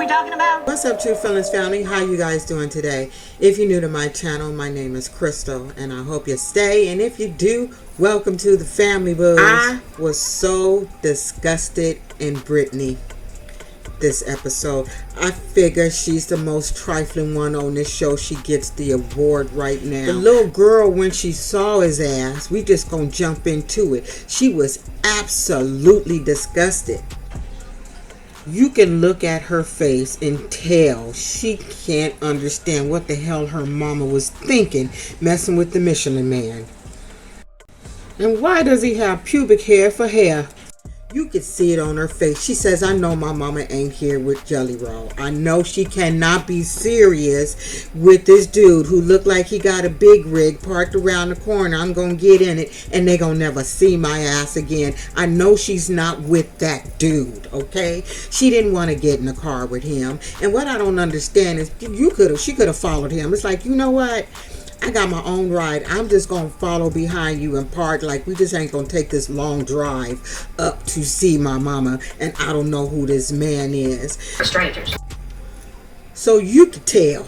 we talking about? What's up, True Feelings family? How you guys doing today? If you're new to my channel, my name is Crystal, and I hope you stay. And if you do, welcome to the family, boo. I was so disgusted in Brittany this episode. I figure she's the most trifling one on this show. She gets the award right now. The little girl, when she saw his ass, we just gonna jump into it. She was absolutely disgusted. You can look at her face and tell she can't understand what the hell her mama was thinking messing with the Michelin Man. And why does he have pubic hair for hair? You could see it on her face. She says, I know my mama ain't here with Jelly Roll. I know she cannot be serious with this dude who looked like he got a big rig parked around the corner. I'm going to get in it and they going to never see my ass again. I know she's not with that dude, okay? She didn't want to get in the car with him. And what I don't understand is she could have followed him. It's like, you know what? I got my own ride. I'm just going to follow behind you and park. Like, we just ain't going to take this long drive up to see my mama. And I don't know who this man is. For strangers. So you could tell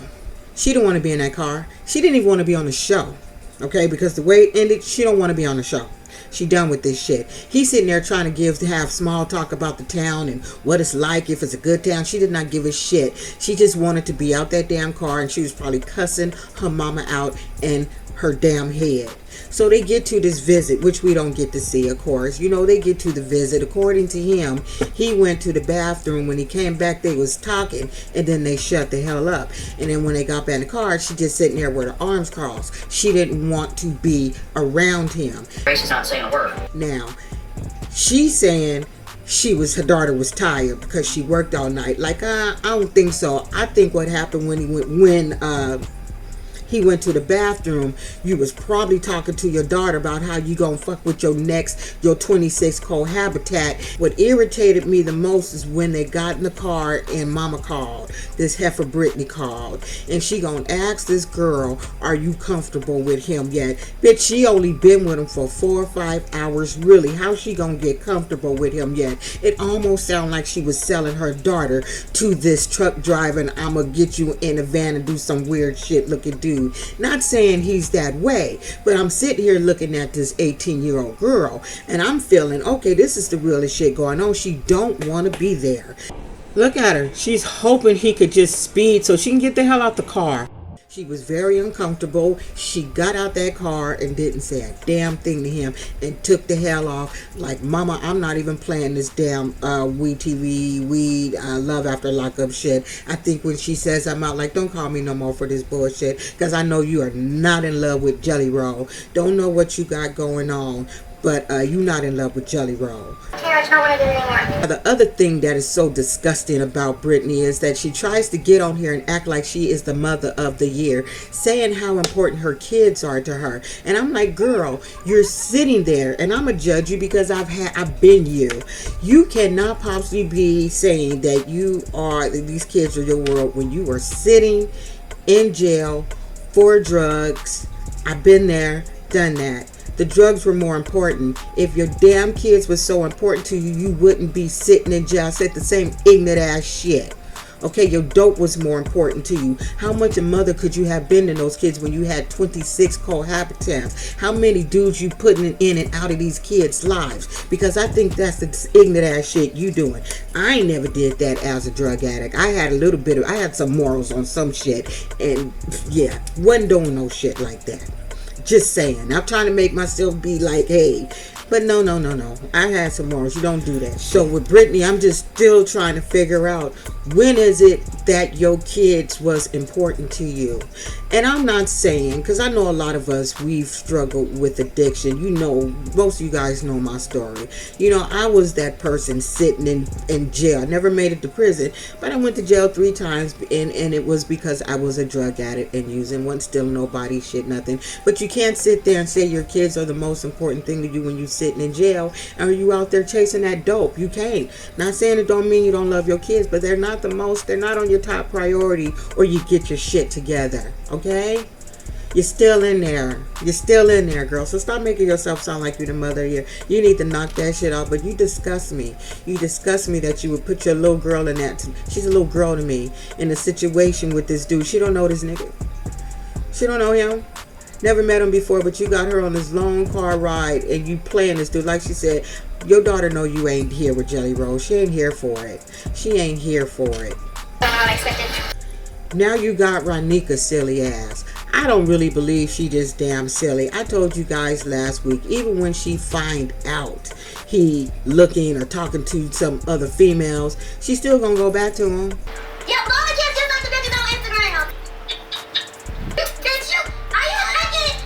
she didn't want to be in that car. She didn't even want to be on the show. Okay? Because the way it ended, she don't want to be on the show. She done with this shit. He's sitting there trying to have small talk about the town and what it's like, if it's a good town. She did not give a shit. She just wanted to be out that damn car, and she was probably cussing her mama out in her damn head. So they get to this visit, which we don't get to see, of course. You know, they get to the visit. According to him, he went to the bathroom. When he came back, they was talking, and then they shut the hell up. And then when they got back in the car, she just sitting there with her arms crossed. She didn't want to be around him. Grace is not saying a word. Now, she's saying her daughter was tired because she worked all night. Like, I don't think so. I think what happened when he went to the bathroom, you was probably talking to your daughter about how you gonna fuck with your 26 cohabitat. What irritated me the most is when they got in the car and mama called. This heifer Brittany called. And she gonna ask this girl, are you comfortable with him yet? Bitch, she only been with him for 4 or 5 hours. Really, how she gonna get comfortable with him yet? It almost sounded like she was selling her daughter to this truck driver, and I'm gonna get you in a van and do some weird shit looking dude. Not saying he's that way, but I'm sitting here looking at this 18-year-old girl, and I'm feeling, okay, this is the realest shit going on. She don't want to be there. Look at her. She's hoping he could just speed so she can get the hell out the car. She was very uncomfortable. She got out that car and didn't say a damn thing to him and took the hell off. Like, mama, I'm not even playing this damn WETV, Love After Lockup shit. I think when she says I'm out, like, don't call me no more for this bullshit, because I know you are not in love with Jelly Roll. Don't know what you got going on, but you're not in love with Jelly Roll. I don't want to do it anymore. The other thing that is so disgusting about Brittany is that she tries to get on here and act like she is the mother of the year, saying how important her kids are to her. And I'm like, girl, you're sitting there, and I'm gonna judge you because I've been you. You cannot possibly be saying that these kids are your world when you are sitting in jail for drugs. I've been there, done that. The drugs were more important. If your damn kids were so important to you, you wouldn't be sitting in jail. I said the same ignorant ass shit. Okay, your dope was more important to you. How much a mother could you have been to those kids when you had 26 cohabitants? How many dudes you putting in and out of these kids' lives? Because I think that's the ignorant ass shit you doing. I ain't never did that as a drug addict. I had some morals on some shit, and yeah, wasn't doing no shit like that. Just saying. I'm trying to make myself be like, hey, but no. I had some morals. You don't do that. So with Brittany, I'm just still trying to figure out, when is it that your kids was important to you? And I'm not saying, because I know a lot of us, we've struggled with addiction. You know, most of you guys know my story. You know, I was that person sitting in jail. I never made it to prison, but I went to jail 3 times, and it was because I was a drug addict and using, wasn't stealing nobody, shit, nothing. But you can't sit there and say your kids are the most important thing to you when you're sitting in jail, and are you out there chasing that dope? You can't. Not saying it don't mean you don't love your kids, but they're not on your top priority, or you get your shit together, okay? You're still in there. You're still in there, girl. So stop making yourself sound like you're the mother here. You need to knock that shit off. But you disgust me. You disgust me that you would put your little girl in that. She's a little girl to me. In a situation with this dude. She don't know this nigga. She don't know him. Never met him before, but you got her on this long car ride and you playing this dude. Like she said, your daughter know you ain't here with Jelly Roll. She ain't here for it. She ain't here for it. Now you got Ranika silly ass. I don't really believe she just damn silly. I told you guys last week, even when she find out he looking or talking to some other females, she's still gonna go back to him. Yeah, well, I can't just like the bitches on Instagram. Bitch, you, are you hacking?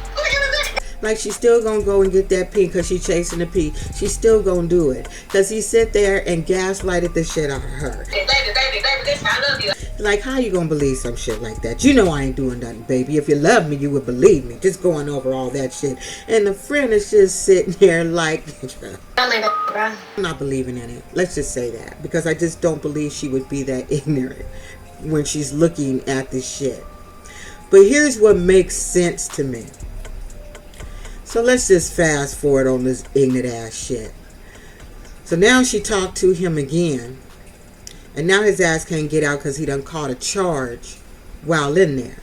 Like she's still gonna go and get that pee because she's chasing the pee. She's still gonna do it because he sit there and gaslighted the shit out of her. Hey, baby, listen, I love you. Like, how you gonna believe some shit like that? You know I ain't doing nothing, baby. If you love me, you would believe me. Just going over all that shit. And the friend is just sitting there like, I'm not believing in it. Let's just say that. Because I just don't believe she would be that ignorant when she's looking at this shit. But here's what makes sense to me. So let's just fast forward on this ignorant ass shit. So now she talked to him again. And now his ass can't get out because he done caught a charge while in there.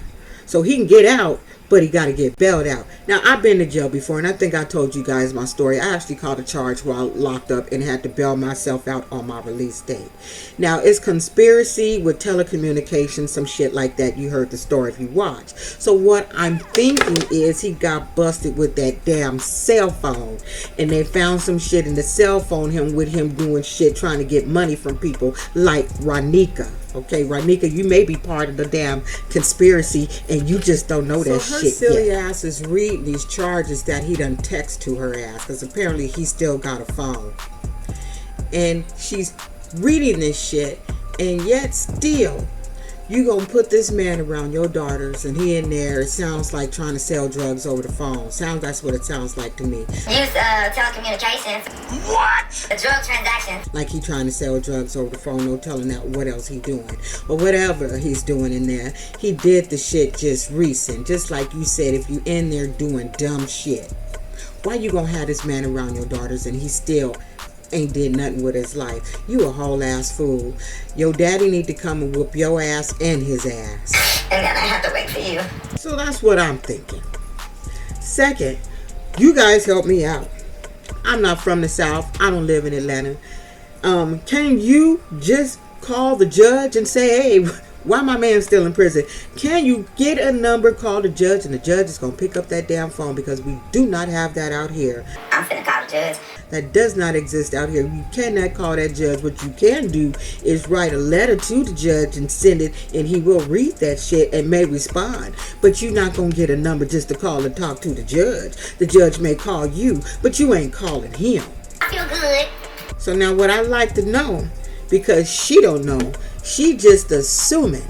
So he can get out, but he got to get bailed out. Now, I've been to jail before, and I think I told you guys my story. I actually caught a charge while locked up and had to bail myself out on my release date. Now, it's conspiracy with telecommunications, some shit like that. You heard the story if you watched. So what I'm thinking is he got busted with that damn cell phone. And they found some shit in the cell phone with him doing shit, trying to get money from people like Ranika. Okay, Ranika, you may be part of the damn conspiracy and you just don't know that shit yet. So her silly ass is reading these charges that he done text to her ass because apparently he still got a phone. And she's reading this shit and yet still you gonna put this man around your daughters and he in there, it sounds like trying to sell drugs over the phone. That's what it sounds like to me. Use telecommunications. What? A drug transaction. Like he trying to sell drugs over the phone, no telling that what else he doing. Or whatever he's doing in there. He did the shit just recent. Just like you said, if you in there doing dumb shit, why you gonna have this man around your daughters and he still ain't did nothing with his life? You a whole ass fool. Your daddy need to come and whoop your ass and his ass. And then I have to wait for you. So that's what I'm thinking. Second, you guys help me out. I'm not from the South. I don't live in Atlanta. Can you just call the judge and say, hey, why my man still in prison? Can you get a number, call the judge, and the judge is going to pick up that damn phone because we do not have that out here. I'm finna call the judge. That does not exist out here. You cannot call that judge. What you can do is write a letter to the judge and send it, and he will read that shit and may respond. But you're not going to get a number just to call and talk to the judge. The judge may call you, but you ain't calling him. I feel good. So now what I like to know, because she don't know, she just assuming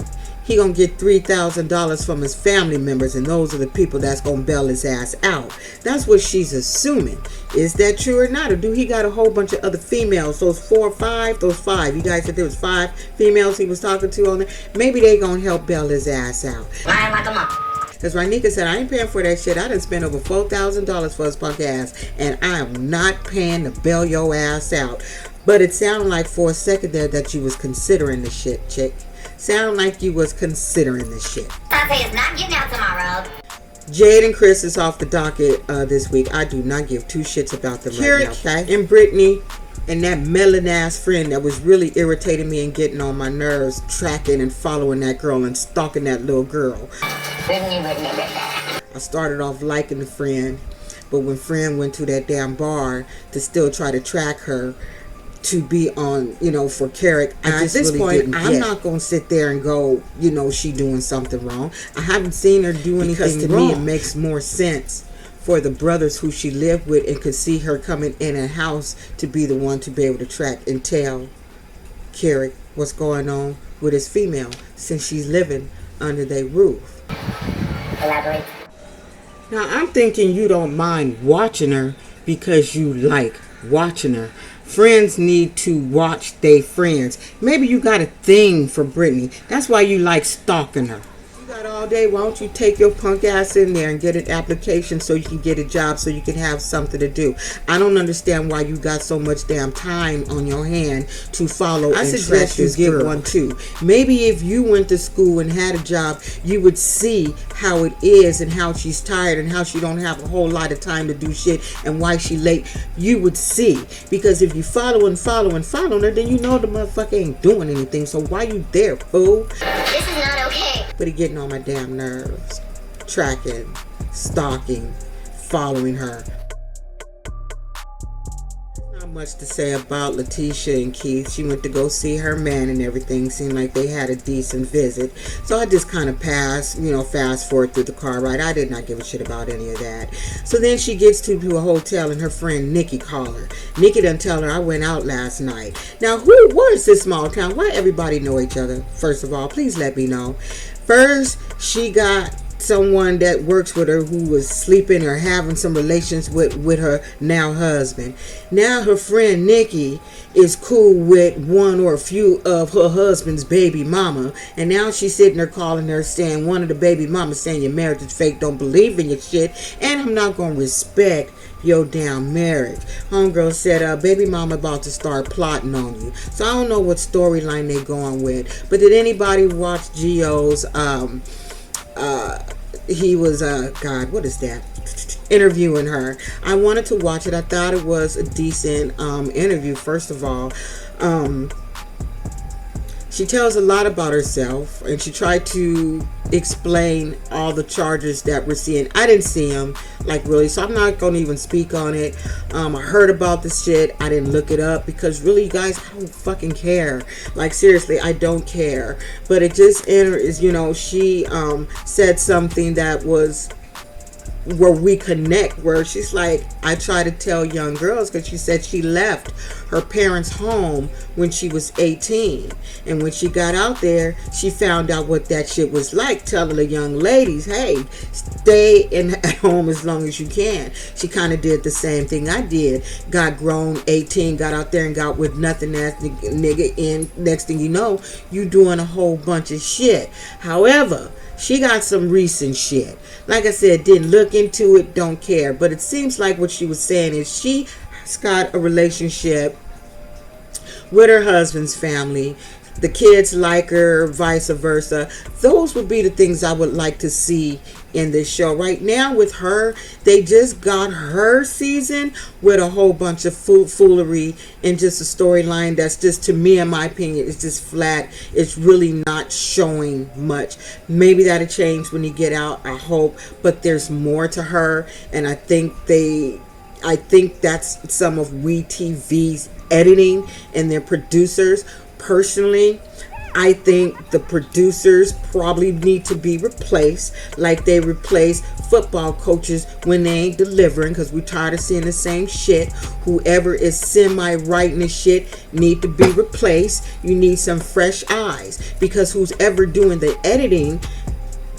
he gonna get $3,000 from his family members, and those are the people that's gonna bail his ass out. That's what she's assuming. Is that true or not? Or do he got a whole bunch of other females? Those five. You guys said there was 5 females he was talking to on there. Maybe they gonna help bail his ass out. Lying like a mom. Because Ranika said, I ain't paying for that shit. I done spent over $4,000 for his punk ass, and I am not paying to bail your ass out. But it sounded like for a second there that you was considering the shit, chick. Sound like you was considering this shit. Tante is not getting out tomorrow. Jade and Chris is off the docket this week. I do not give 2 shits about them right now, okay? And Brittany and that melon ass friend that was really irritating me and getting on my nerves, tracking and following that girl and stalking that little girl. I started off liking the friend, but when friend went to that damn bar to still try to track her to be on, for Carrick, at this point, I'm not going to sit there and go, she doing something wrong. I haven't seen her do anything wrong. To me, it makes more sense for the brothers who she lived with and could see her coming in a house to be the one to be able to track and tell Carrick what's going on with his female, since she's living under their roof. Elaborate. Now, I'm thinking you don't mind watching her because you like watching her. Friends need to watch their friends. Maybe you got a thing for Brittany. That's why you like stalking her. You got all all day. Why don't you take your punk ass in there and get an application so you can get a job, so you can have something to do? I don't understand why you got so much damn time on your hand to follow. I suggest you get one too. Maybe if you went to school and had a job, you would see how it is and how she's tired and how she don't have a whole lot of time to do shit and why she late. You would see, because if you follow her, then you know the motherfucker ain't doing anything. So why you there, fool? This is not okay. But it getting on my damn nerves. Tracking, stalking, following her. Not much to say about Leticia and Keith. She went to go see her man and everything. Seemed like they had a decent visit. So I just kind of fast forward through the car ride. I did not give a shit about any of that. So then she gets to a hotel and her friend Nikki called her. Nikki done tell her, I went out last night. Now, where is this small town? Why everybody know each other? First of all, please let me know. First, she got someone that works with her who was sleeping or having some relations with her now husband. Now her friend Nikki is cool with one or a few of her husband's baby mama, and now she's sitting there calling her saying one of the baby mamas saying your marriage is fake, don't believe in your shit, and I'm not gonna respect your damn marriage. Homegirl said baby mama about to start plotting on you. So I don't know what storyline they going with, but did anybody watch Gio's he was God, what is that, interviewing her? I wanted to watch it. I thought it was a decent interview. First of all, she tells a lot about herself, and she tried to explain all the charges that we're seeing. I didn't see them, like, really, so I'm not going to even speak on it. I heard about the shit. I didn't look it up because, really, guys, I don't fucking care. Like, seriously, I don't care. But it just is, she said something that was where we connect, where she's like, I try to tell young girls, because she said she left her parents' home when she was 18, and when she got out there, she found out what that shit was like, telling the young ladies, hey, stay at home as long as you can. She kind of did the same thing I did. Got grown, 18, got out there and got with nothing ass nigga, and next thing you know, you doing a whole bunch of shit. However, she got some recent shit. Like I said, didn't look into it, don't care. But it seems like what she was saying is she has got a relationship with her husband's family. The kids like her, vice versa. Those would be the things I would like to see in this show. Right now with her, they just got her season with a whole bunch of foolery and just a storyline that's just, to me, in my opinion, it's just flat. It's really not showing much. Maybe that'll change when you get out, I hope. But there's more to her, and I think that's some of WETV's editing and their producers. Personally, I think the producers probably need to be replaced like they replace football coaches when they ain't delivering, because we're tired of seeing the same shit. Whoever is semi-writing the shit need to be replaced. You need some fresh eyes, because who's ever doing the editing,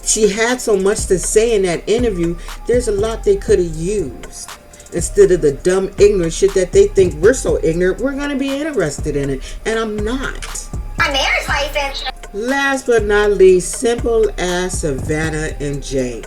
she had so much to say in that interview. There's a lot they could have used. Instead of the dumb, ignorant shit that they think we're so ignorant, we're going to be interested in it. And I'm not. My marriage license. Last but not least, simple as Savannah and Jake.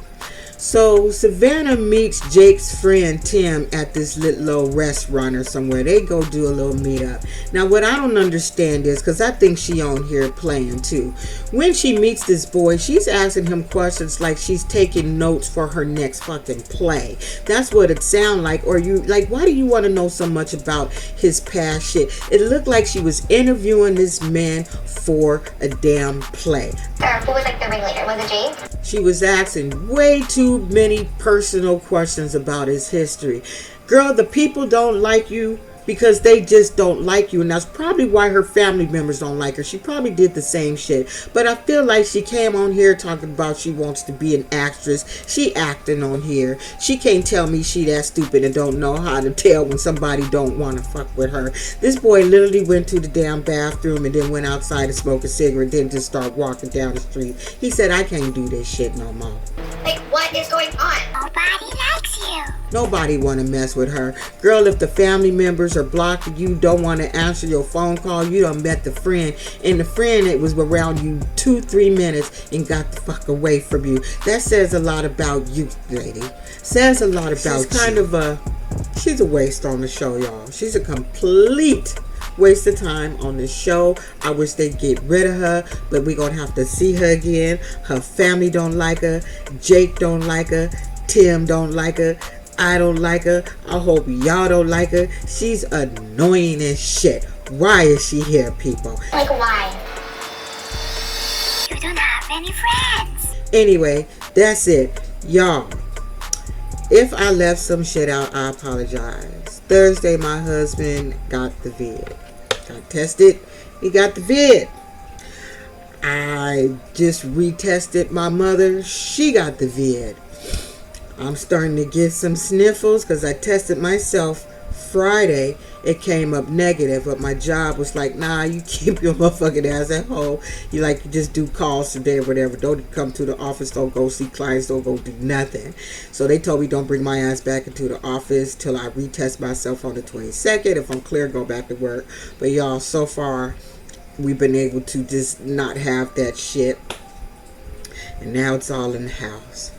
So Savannah meets Jake's friend Tim at this little restaurant or somewhere. They go do a little meetup. Now what I don't understand is, because I think she on here playing too, when she meets this boy, she's asking him questions like she's taking notes for her next fucking play. That's what it sounds like. Or you like, why do you want to know so much about his past shit? It looked like she was interviewing this man for a damn play. Who was like the ringleader? Was it Jake? She was asking way too many personal questions about his history. Girl, the people don't like you because they just don't like you, and that's probably why her family members don't like her. She probably did the same shit, but I feel like she came on here talking about she wants to be an actress. She acting on here. She can't tell me she that stupid and don't know how to tell when somebody don't want to fuck with her. This boy literally went to the damn bathroom and then went outside to smoke a cigarette, then just start walking down the street. He said, I can't do this shit no more. Like, what is going on? Nobody likes you. Nobody want to mess with her. Girl, if the family members are blocking you, don't want to answer your phone call, you done met the friend. And the friend that was around you 2-3 minutes and got the fuck away from you. That says a lot about you, lady. Says a lot about she's a waste on the show, y'all. She's a complete waste of time on the show. I wish they'd get rid of her, but we're gonna have to see her again. Her family don't like her. Jake don't like her. Tim don't like her. I don't like her. I hope y'all don't like her. She's annoying as shit. Why is she here, people? Like, why? You don't have any friends. Anyway, that's it. Y'all, if I left some shit out, I apologize. Thursday, my husband got the vid. Got tested. He got the vid. I just retested my mother. She got the vid. I'm starting to get some sniffles because I tested myself Friday. It came up negative, but my job was like, nah, you keep your motherfucking ass at home. You just do calls today or whatever. Don't come to the office. Don't go see clients. Don't go do nothing. So they told me don't bring my ass back into the office till I retest myself on the 22nd. If I'm clear, go back to work. But y'all, so far, we've been able to just not have that shit. And now it's all in the house.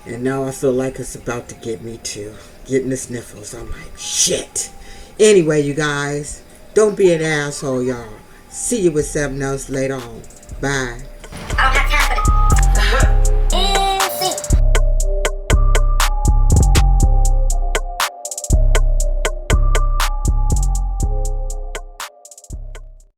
And now I feel like it's about to get me too. Getting the sniffles. I'm like, shit. Anyway, you guys, don't be an asshole, y'all. See you with something else later on. Bye.